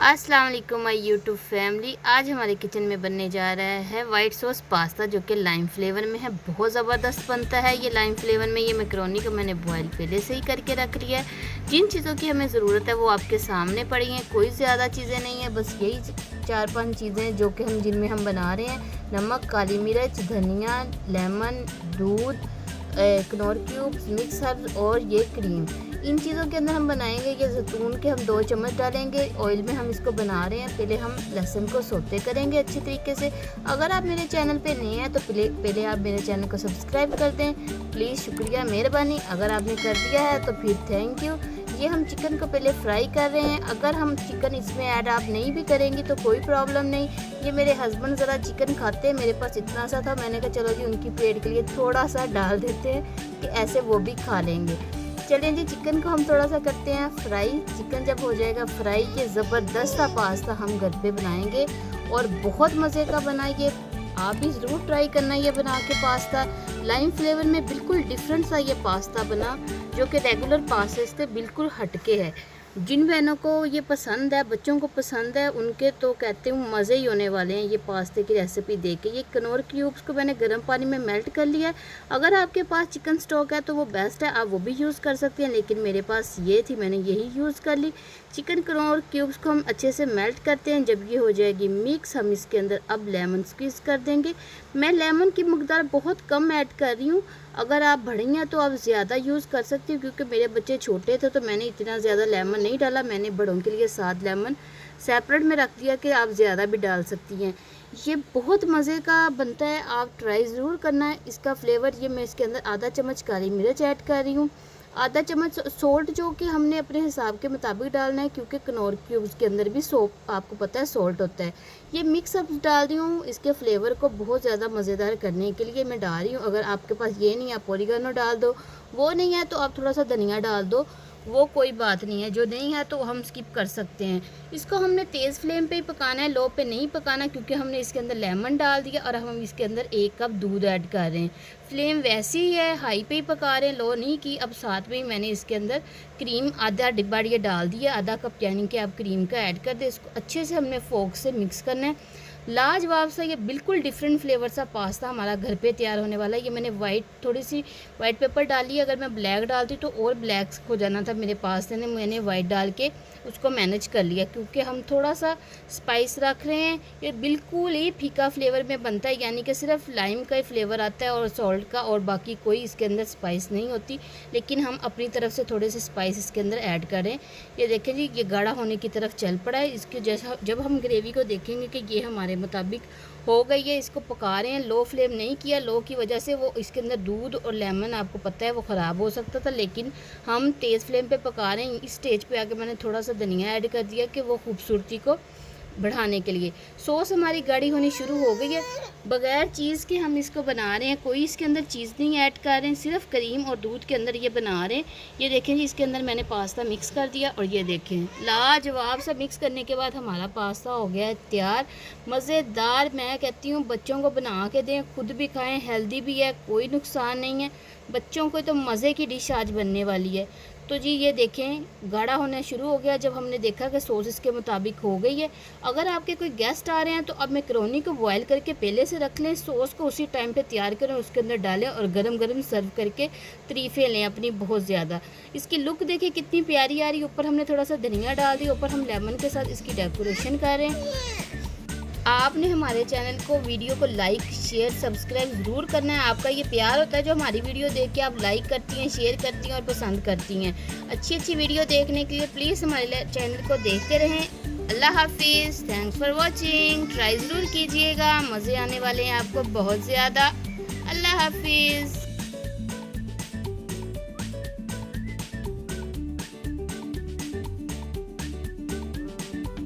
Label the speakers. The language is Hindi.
Speaker 1: अस्सलाम वालेकुम माय यूट्यूब फैमिली। आज हमारे किचन में बनने जा रहा है वाइट सॉस पास्ता, जो कि लाइम फ्लेवर में है। बहुत ज़बरदस्त बनता है ये लाइम फ्लेवर में। ये मैकरोनी को मैंने बॉयल पहले से ही करके रख लिया है। जिन चीज़ों की हमें ज़रूरत है वो आपके सामने पड़ी हैं, कोई ज़्यादा चीज़ें नहीं है, बस यही 4-5 चीज़ें जो कि जिनमें हम बना रहे हैं। नमक, काली मिर्च, धनिया, लेमन, दूध, कनौर क्यूब्स, मिक्स हर्ब्स और ये क्रीम। इन चीज़ों के अंदर हम बनाएंगे। ये जैतून के हम 2 चम्मच डालेंगे। ऑयल में हम इसको बना रहे हैं। पहले हम लहसुन को सौते करेंगे अच्छे तरीके से। अगर आप मेरे चैनल पे नए हैं तो पहले आप मेरे चैनल को सब्सक्राइब कर दें प्लीज़, शुक्रिया, मेहरबानी। अगर आपने कर दिया है तो फिर थैंक यू। ये हम चिकन को पहले फ्राई कर रहे हैं। अगर हम चिकन इसमें ऐड आप नहीं भी करेंगे तो कोई प्रॉब्लम नहीं। ये मेरे हस्बैंड ज़रा चिकन खाते हैं, मेरे पास इतना सा था, मैंने कहा चलो जी उनकी पेट के लिए थोड़ा सा डाल देते हैं कि ऐसे वो भी खा लेंगे। चलिए जी, चिकन को हम थोड़ा सा करते हैं फ्राई। चिकन जब हो जाएगा फ्राई, ये ज़बरदस्त सा पास्ता हम घर पे बनाएंगे और बहुत मज़े का बनाइए। आप भी ज़रूर ट्राई करना ये बना के पास्ता। लाइम फ्लेवर में बिल्कुल डिफरेंट सा ये पास्ता बना, जो कि रेगुलर पास्ते से बिल्कुल हटके है। जिन बहनों को ये पसंद है, बच्चों को पसंद है, उनके तो कहते हैं मज़े ही होने वाले हैं ये पास्ते की रेसिपी देख के। ये कनौर क्यूब्स को मैंने गर्म पानी में मेल्ट कर लिया है। अगर आपके पास चिकन स्टॉक है तो वो बेस्ट है, आप वो भी यूज़ कर सकते हैं, लेकिन मेरे पास ये थी, मैंने यही यूज़ कर ली। चिकन कनौर क्यूब्स को हम अच्छे से मेल्ट करते हैं। जब ये हो जाएगी मिक्स, हम इसके अंदर अब लेमन स्क्वीज़ कर देंगे। मैं लेमन की मकदार बहुत कम ऐड कर रही हूँ। अगर आप बड़ी हैं तो आप ज़्यादा यूज़ कर सकती हो, क्योंकि मेरे बच्चे छोटे थे तो मैंने इतना ज़्यादा लेमन नहीं डाला। मैंने बड़ों के लिए 7 लेमन सेपरेट में रख दिया कि आप ज़्यादा भी डाल सकती हैं। ये बहुत मज़े का बनता है, आप ट्राई ज़रूर करना है इसका फ्लेवर। ये मैं इसके अंदर आधा चम्मच काली मिर्च ऐड कर रही हूँ, आधा चम्मच सोल्ट, जो कि हमने अपने हिसाब के मुताबिक डालना है, क्योंकि कनौर क्यूब्स के अंदर भी आपको पता है सोल्ट होता है। ये मिक्स अप डाल रही हूँ इसके फ्लेवर को बहुत ज़्यादा मज़ेदार करने के लिए मैं डाल रही हूँ। अगर आपके पास ये नहीं है, आप ओरिगेनो डाल दो, वो नहीं है तो आप थोड़ा सा धनिया डाल दो, वो कोई बात नहीं है। जो नहीं है तो हम स्किप कर सकते हैं। इसको हमने तेज़ फ्लेम पे ही पकाना है, लो पे नहीं पकाना, क्योंकि हमने इसके अंदर लेमन डाल दिया और हम इसके अंदर 1 कप दूध ऐड कर रहे हैं। फ्लेम वैसी ही है, हाई पे ही पका रहे हैं, लो नहीं की। अब साथ में ही मैंने इसके अंदर क्रीम आधा डिब्बा ये डाल दिया, आधा कप, यानी कि आप क्रीम का ऐड कर दें। इसको अच्छे से हमने फोक से मिक्स करना है। लाजवाब सा ये बिल्कुल डिफरेंट फ्लेवर सा पास्ता हमारा घर पे तैयार होने वाला है। ये मैंने थोड़ी सी वाइट पेपर डाली है। अगर मैं ब्लैक डालती तो और ब्लैक हो जाना था मेरे पास्ते ने। मैंने वाइट डाल के उसको मैनेज कर लिया, क्योंकि हम थोड़ा सा स्पाइस रख रहे हैं। ये बिल्कुल ही फीका फ्लेवर में बनता है, यानी कि सिर्फ लाइम का ही फ्लेवर आता है और सॉल्ट का, और बाकी कोई इसके अंदर स्पाइस नहीं होती। लेकिन हम अपनी तरफ से थोड़े से स्पाइस इसके अंदर ऐड करें। ये देखें जी, ये गाढ़ा होने की तरफ चल पड़ा है। इसके जैसा जब हम ग्रेवी को देखेंगे कि ये हमारे मुताबिक हो गई है, इसको पका रहे हैं। लो फ्लेम नहीं किया, लो की वजह से वो इसके अंदर दूध और लेमन आपको पता है वो ख़राब हो सकता था, लेकिन हम तेज़ फ्लेम पे पका रहे हैं। इस स्टेज पे आके मैंने थोड़ा सा धनिया ऐड कर दिया कि वो खूबसूरती को बढ़ाने के लिए। सॉस हमारी गाढ़ी होनी शुरू हो गई है। बगैर चीज़ के हम इसको बना रहे हैं, कोई इसके अंदर चीज़ नहीं ऐड कर रहे हैं, सिर्फ क्रीम और दूध के अंदर ये बना रहे हैं। ये देखें जी, इसके अंदर मैंने पास्ता मिक्स कर दिया और ये देखें लाजवाब सा मिक्स करने के बाद हमारा पास्ता हो गया है तैयार, मज़ेदार। मैं कहती हूँ बच्चों को बना के दें, खुद भी खाएँ, हेल्दी भी है, कोई नुकसान नहीं है। बच्चों को तो मज़े की डिश आज बनने वाली है। तो जी ये देखें गाढ़ा होना शुरू हो गया जब हमने देखा कि सॉस इसके मुताबिक हो गई है। अगर आपके कोई गेस्ट आ रहे हैं तो अब मैकरोनी को बॉयल करके पहले से रख लें, सॉस को उसी टाइम पे तैयार करें, उसके अंदर डालें और गरम गरम सर्व करके तारीफ़ें लें अपनी बहुत ज़्यादा। इसकी लुक देखिए कितनी प्यारी आ रही है। ऊपर हमने थोड़ा सा धनिया डाल दिया, ऊपर हम लेमन के साथ इसकी डेकोरेशन कर रहे हैं। आपने हमारे चैनल को, वीडियो को लाइक, शेयर, सब्सक्राइब ज़रूर करना है। आपका ये प्यार होता है जो हमारी वीडियो देख के आप लाइक करती हैं, शेयर करती हैं और पसंद करती हैं। अच्छी अच्छी वीडियो देखने के लिए प्लीज़ हमारे चैनल को देखते रहें। अल्लाह हाफिज़, थैंक्स फॉर वॉचिंग। ट्राई ज़रूर कीजिएगा, मज़े आने वाले हैं आपको बहुत ज़्यादा। अल्लाह हाफिज़।